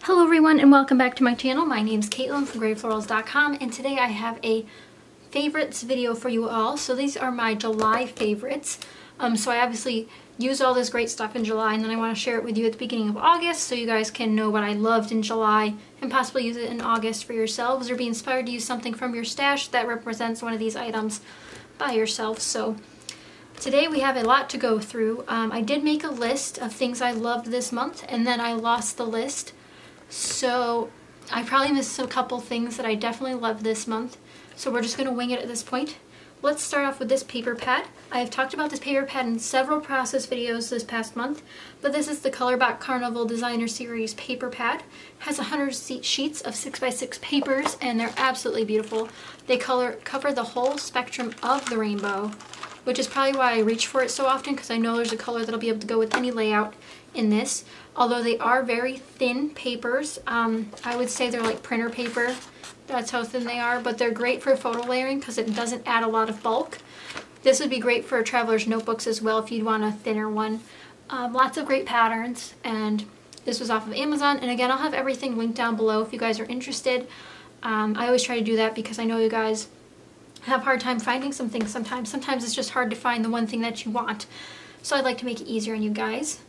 Hello everyone and welcome back to my channel. My name's Caitlin from Florals.com and today I have a favorites video for you all. So these are my July favorites. So I obviously used all this great stuff in July and then I want to share it with you at the beginning of August so you guys can know what I loved in July and possibly use it in August for yourselves or be inspired to use something from your stash that represents one of these items by yourself. So today we have a lot to go through. I did make a list of things I loved this month and then I lost the list. So I probably missed a couple things that I definitely loved this month. So we're just going to wing it at this point. Let's start off with this paper pad. I have talked about this paper pad in several process videos this past month, but this is the Colorbot Carnival Designer Series paper pad. It has 100 sheets of 6x6 papers and they're absolutely beautiful. They cover the whole spectrum of the rainbow, which is probably why I reach for it so often because I know there's a color that'll be able to go with any layout in this. Although they are very thin papers, I would say they're like printer paper. That's how thin they are, but they're great for photo layering because it doesn't add a lot of bulk. This would be great for traveler's notebooks as well if you'd want a thinner one. Lots of great patterns, and this was off of Amazon. And again, I'll have everything linked down below if you guys are interested. I always try to do that because I know you guys have a hard time finding some things sometimes. Sometimes it's just hard to find the one thing that you want. So I'd like to make it easier on you guys.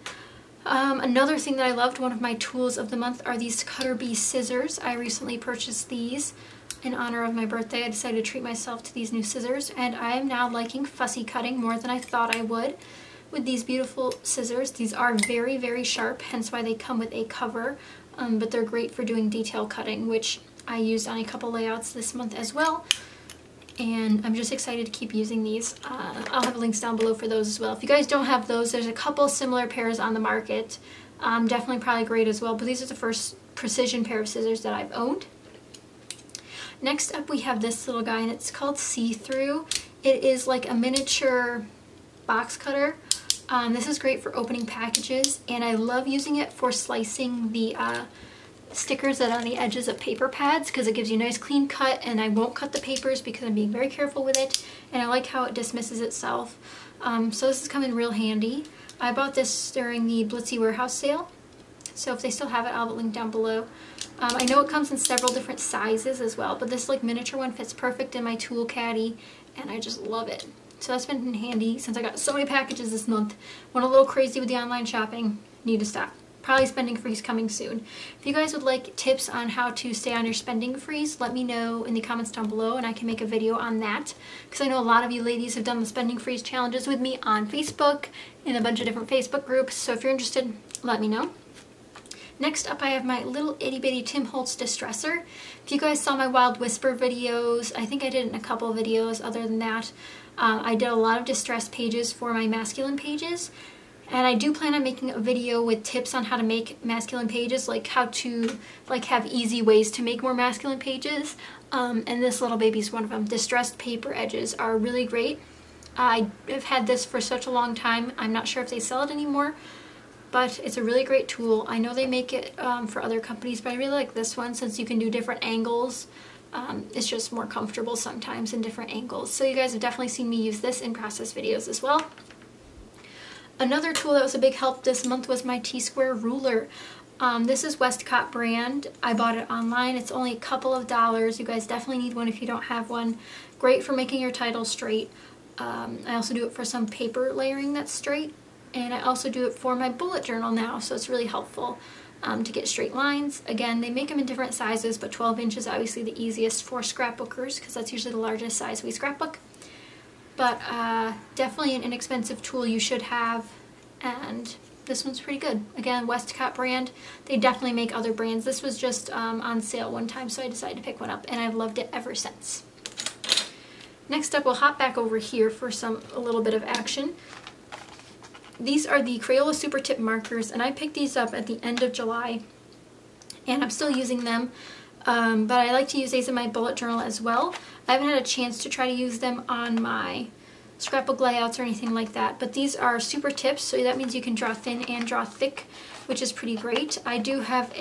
Another thing that I loved, one of my tools of the month, are these Cutter Bee scissors. I recently purchased these in honor of my birthday. I decided to treat myself to these new scissors, and I am now liking fussy cutting more than I thought I would with these beautiful scissors. These are very, very sharp, hence why they come with a cover, but they're great for doing detail cutting, which I used on a couple layouts this month as well. And I'm just excited to keep using these. I'll have links down below for those as well. If you guys don't have those, there's a couple similar pairs on the market. Definitely probably great as well, but these are the first precision pair of scissors that I've owned. Next up we have this little guy and it's called See-Through. It is like a miniature box cutter. This is great for opening packages and I love using it for slicing the stickers that are on the edges of paper pads because it gives you a nice clean cut, and I won't cut the papers because I'm being very careful with it, and I like how it dismisses itself. So this is coming real handy. I bought this during the Blitsy warehouse sale, so if they still have it, I'll have it linked down below. I know it comes in several different sizes as well, but this like miniature one fits perfect in my tool caddy and I just love it. So that's been handy since I got so many packages this month. Went a little crazy with the online shopping. Need to stop. Probably spending freeze coming soon. If you guys would like tips on how to stay on your spending freeze, let me know in the comments down below and I can make a video on that. Because I know a lot of you ladies have done the spending freeze challenges with me on Facebook in a bunch of different Facebook groups. So if you're interested, let me know. Next up I have my little itty bitty Tim Holtz distressor. If you guys saw my Wild Whisper videos, I think I did it in a couple of videos other than that. I did a lot of distress pages for my masculine pages. And I do plan on making a video with tips on how to make masculine pages, like how to have easy ways to make more masculine pages. And this little baby's one of them. Distressed paper edges are really great. I have had this for such a long time. I'm not sure if they sell it anymore, but it's a really great tool. I know they make it for other companies, but I really like this one since you can do different angles. It's just more comfortable sometimes in different angles. So you guys have definitely seen me use this in process videos as well. Another tool that was a big help this month was my T-square ruler. This is Westcott brand. I bought it online. It's only a couple of dollars. You guys definitely need one if you don't have one. Great for making your title straight. I also do it for some paper layering that's straight. And I also do it for my bullet journal now, so it's really helpful to get straight lines. Again, they make them in different sizes, but 12 inches is obviously the easiest for scrapbookers because that's usually the largest size we scrapbook. But definitely an inexpensive tool you should have, and this one's pretty good. Again, Westcott brand. They definitely make other brands. This was just on sale one time, so I decided to pick one up, and I've loved it ever since. Next up, we'll hop back over here for a little bit of action. These are the Crayola Super Tip markers, and I picked these up at the end of July, and I'm still using them. But I like to use these in my bullet journal as well. I haven't had a chance to try to use them on my scrapbook layouts or anything like that, but these are super tips, so that means you can draw thin and draw thick, which is pretty great. I do have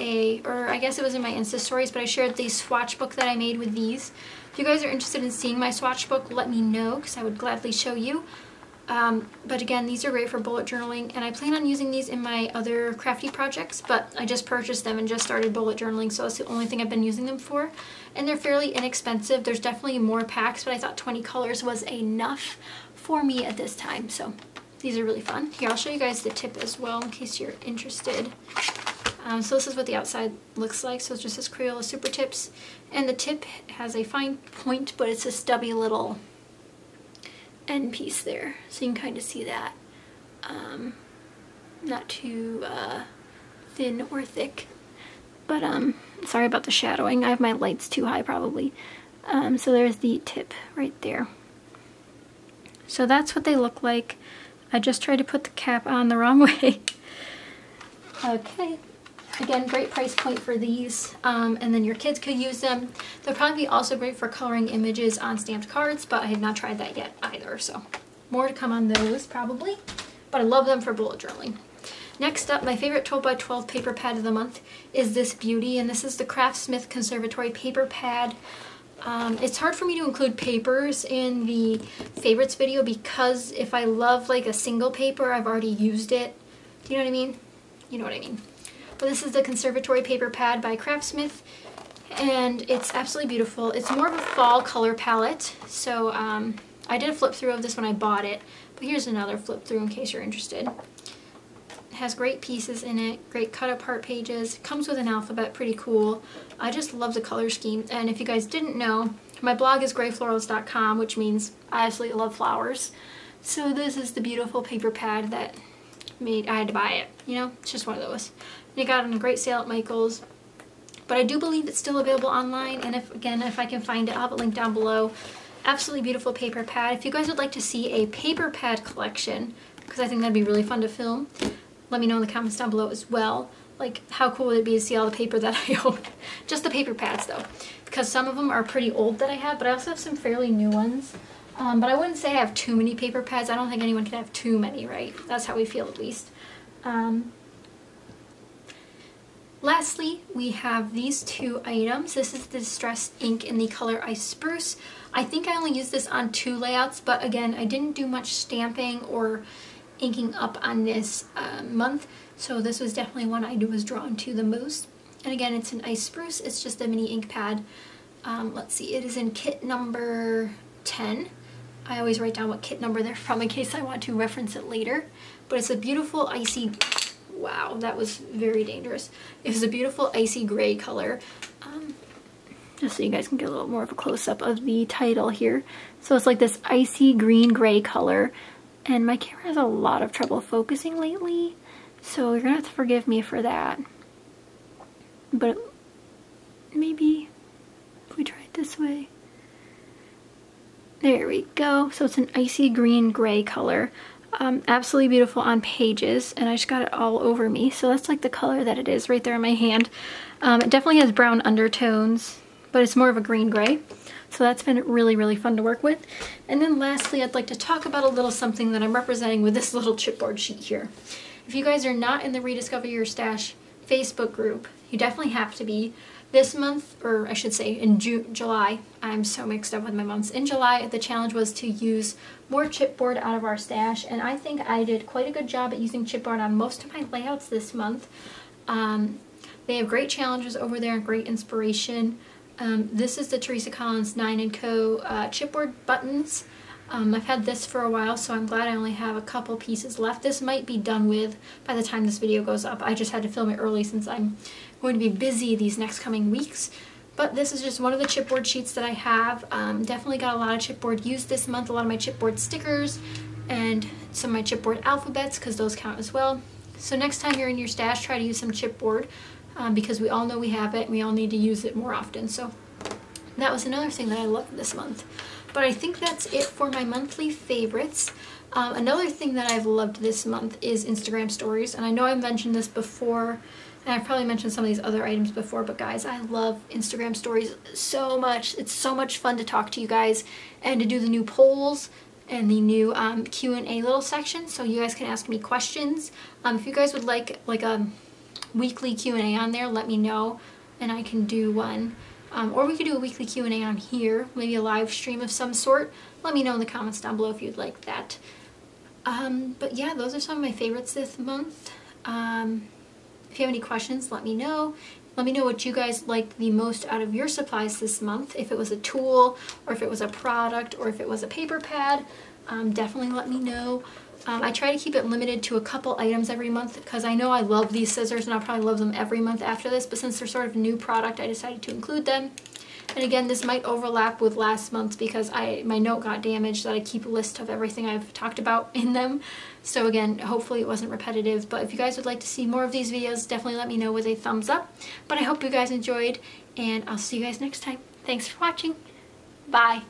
or I guess it was in my Insta stories, but I shared the swatch book that I made with these. If you guys are interested in seeing my swatch book, let me know because I would gladly show you. But again, these are great for bullet journaling, and I plan on using these in my other crafty projects, but I just purchased them and just started bullet journaling, so that's the only thing I've been using them for. And they're fairly inexpensive. There's definitely more packs, but I thought 20 colors was enough for me at this time, so these are really fun. Here, I'll show you guys the tip as well in case you're interested. So this is what the outside looks like. So it's just this Crayola Super Tips, and the tip has a fine point, but it's a stubby little end piece there, so you can kind of see that. Not too thin or thick, but sorry about the shadowing. I have my lights too high probably. So there's the tip right there. So that's what they look like. I just tried to put the cap on the wrong way. Okay. Again, great price point for these, and then your kids could use them. They'll probably be also great for coloring images on stamped cards, but I have not tried that yet either, so more to come on those probably, but I love them for bullet journaling. Next up, my favorite 12 by 12 paper pad of the month is this beauty, and this is the Craftsmith Conservatory paper pad. It's hard for me to include papers in the favorites video because if I love like a single paper, I've already used it. Do you know what I mean? You know what I mean. But this is the Conservatory paper pad by Craftsmith, and it's absolutely beautiful. It's more of a fall color palette, so I did a flip through of this when I bought it, but here's another flip through in case you're interested. It has great pieces in it, great cut apart pages. It comes with an alphabet, pretty cool. I just love the color scheme, and if you guys didn't know, my blog is grayflorals.com, which means I absolutely love flowers. So this is the beautiful paper pad that I had to buy it, you know, it's just one of those. And it got on a great sale at Michael's, but I do believe it's still available online, and if I can find it, I'll have a link down below. Absolutely beautiful paper pad. If you guys would like to see a paper pad collection, because I think that'd be really fun to film, let me know in the comments down below as well. Like, how cool would it be to see all the paper that I own? Just the paper pads though, because some of them are pretty old that I have, but I also have some fairly new ones. But I wouldn't say I have too many paper pads. I don't think anyone can have too many, right? That's how we feel at least. Lastly, we have these two items. This is the Distress ink in the color Ice Spruce. I think I only used this on 2 layouts, but again, I didn't do much stamping or inking up on this month, so this was definitely one I was drawn to the most. And again, it's an Ice Spruce. It's just a mini ink pad. Let's see, it is in kit number 10. I always write down what kit number they're from in case I want to reference it later. But it's a beautiful icy, wow, that was very dangerous. It was a beautiful icy gray color. Just so you guys can get a little more of a close-up of the title here. So it's like this icy green gray color. And my camera has a lot of trouble focusing lately, so you're gonna have to forgive me for that. But maybe if we try it this way. There we go. So it's an icy green gray color. Absolutely beautiful on pages, and I just got it all over me. So that's like the color that it is right there in my hand. It definitely has brown undertones, but it's more of a green gray. So that's been really, really fun to work with. And then lastly, I'd like to talk about a little something that I'm representing with this little chipboard sheet here. If you guys are not in the Rediscover Your Stash Facebook group, you definitely have to be. This month, or I should say in July, I'm so mixed up with my months. In July, the challenge was to use more chipboard out of our stash, and I think I did quite a good job at using chipboard on most of my layouts this month. They have great challenges over there and great inspiration. This is the Teresa Collins 9 & Co. chipboard buttons. I've had this for a while, so I'm glad I only have a couple pieces left. This might be done with by the time this video goes up. I just had to film it early since I'm going to be busy these next coming weeks. But this is just one of the chipboard sheets that I have. Definitely got a lot of chipboard used this month, a lot of my chipboard stickers, and some of my chipboard alphabets, because those count as well. So next time you're in your stash, try to use some chipboard, because we all know we have it, and we all need to use it more often. So that was another thing that I loved this month. But I think that's it for my monthly favorites. Another thing that I've loved this month is Instagram stories, and I know I've mentioned this before, and I've probably mentioned some of these other items before, but guys, I love Instagram stories so much. It's so much fun to talk to you guys and to do the new polls and the new Q&A little section, so you guys can ask me questions. If you guys would like a weekly Q&A on there, let me know and I can do one. Or we could do a weekly Q&A on here, maybe a live stream of some sort. Let me know in the comments down below if you'd like that. But yeah, those are some of my favorites this month. If you have any questions, let me know. Let me know what you guys liked the most out of your supplies this month. If it was a tool, or if it was a product, or if it was a paper pad, definitely let me know. I try to keep it limited to a couple items every month because I know I love these scissors and I'll probably love them every month after this, but since they're sort of a new product, I decided to include them. And again, this might overlap with last month's because my note got damaged that I keep a list of everything I've talked about in them. So again, hopefully it wasn't repetitive, but if you guys would like to see more of these videos, definitely let me know with a thumbs up. But I hope you guys enjoyed, and I'll see you guys next time. Thanks for watching. Bye.